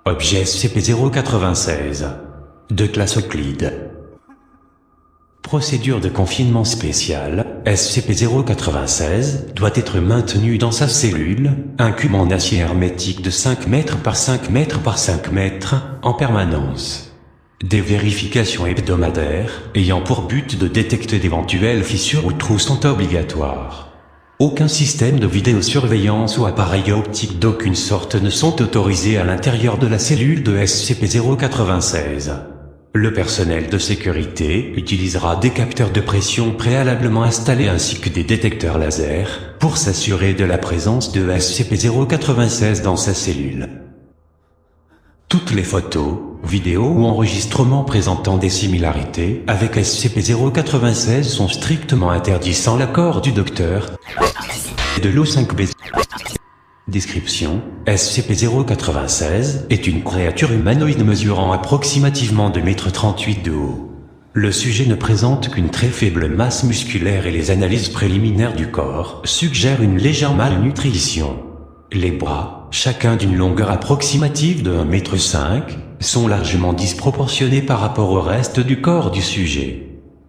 Objet SCP-096. De classe Euclide. Procédure de confinement spéciale, SCP-096 doit être maintenu dans sa cellule, un cube en acier hermétique de 5 mètres par 5 mètres par 5 mètres, en permanence. Des vérifications hebdomadaires, ayant pour but de détecter d'éventuelles fissures ou trous sont obligatoires. Aucun système de vidéosurveillance ou appareil optique d'aucune sorte ne sont autorisés à l'intérieur de la cellule de SCP-096. Le personnel de sécurité utilisera des capteurs de pression préalablement installés ainsi que des détecteurs laser pour s'assurer de la présence de SCP-096 dans sa cellule. Toutes les photos, vidéos ou enregistrements présentant des similarités avec SCP-096 sont strictement interdits sans l'accord du docteur de l'O5B. Description: SCP-096 est une créature humanoïde mesurant approximativement 2,38 m de haut. Le sujet ne présente qu'une très faible masse musculaire et les analyses préliminaires du corps suggèrent une légère malnutrition. Les bras, chacun d'une longueur approximative de 1,5 m, sont largement disproportionnés par rapport au reste du corps du sujet.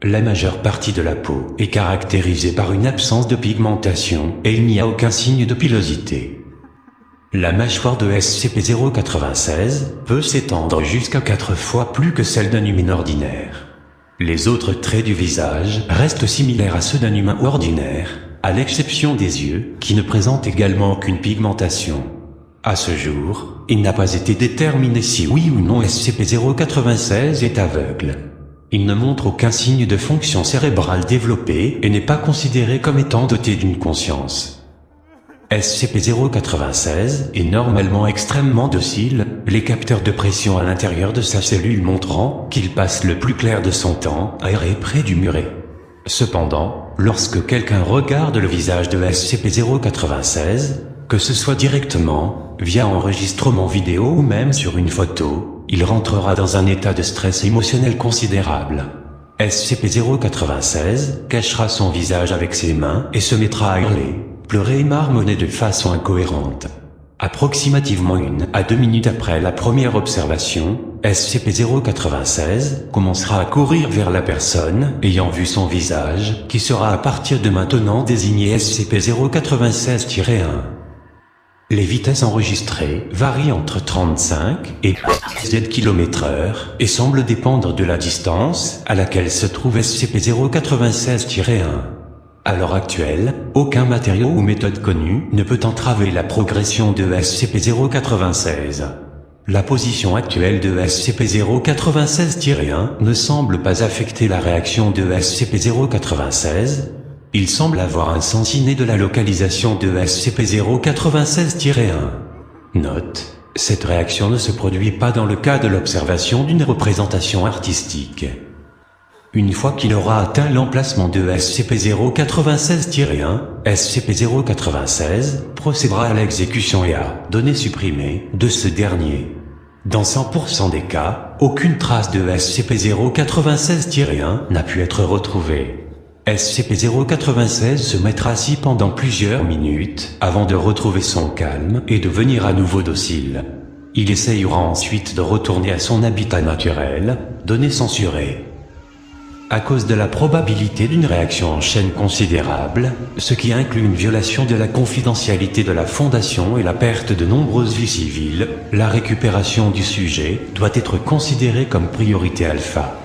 La majeure partie de la peau est caractérisée par une absence de pigmentation et il n'y a aucun signe de pilosité. La mâchoire de SCP-096 peut s'étendre jusqu'à 4 fois plus que celle d'un humain ordinaire. Les autres traits du visage restent similaires à ceux d'un humain ordinaire, à l'exception des yeux, qui ne présentent également aucune pigmentation. À ce jour, il n'a pas été déterminé si oui ou non SCP-096 est aveugle. Il ne montre aucun signe de fonction cérébrale développée et n'est pas considéré comme étant doté d'une conscience. SCP-096 est normalement extrêmement docile, les capteurs de pression à l'intérieur de sa cellule montrant qu'il passe le plus clair de son temps aéré près du muret. Cependant, lorsque quelqu'un regarde le visage de SCP-096, que ce soit directement, via enregistrement vidéo ou même sur une photo, il rentrera dans un état de stress émotionnel considérable. SCP-096 cachera son visage avec ses mains et se mettra à hurler, pleurer et marmonner de façon incohérente. Approximativement 1 à 2 minutes après la première observation, SCP-096 commencera à courir vers la personne ayant vu son visage, qui sera à partir de maintenant désigné SCP-096-1. Les vitesses enregistrées varient entre 35 et 7 km/h et semblent dépendre de la distance à laquelle se trouve SCP-096-1. À l'heure actuelle, aucun matériau ou méthode connue ne peut entraver la progression de SCP-096. La position actuelle de SCP-096-1 ne semble pas affecter la réaction de SCP-096. Il semble avoir un sens inné de la localisation de SCP-096-1. Note: cette réaction ne se produit pas dans le cas de l'observation d'une représentation artistique. Une fois qu'il aura atteint l'emplacement de SCP-096-1, SCP-096 procédera à l'exécution et à données supprimées de ce dernier. Dans 100% des cas, aucune trace de SCP-096-1 n'a pu être retrouvée. SCP-096 se mettra assis pendant plusieurs minutes avant de retrouver son calme et devenir à nouveau docile. Il essayera ensuite de retourner à son habitat naturel, données censurées. À cause de la probabilité d'une réaction en chaîne considérable, ce qui inclut une violation de la confidentialité de la Fondation et la perte de nombreuses vies civiles, la récupération du sujet doit être considérée comme priorité alpha.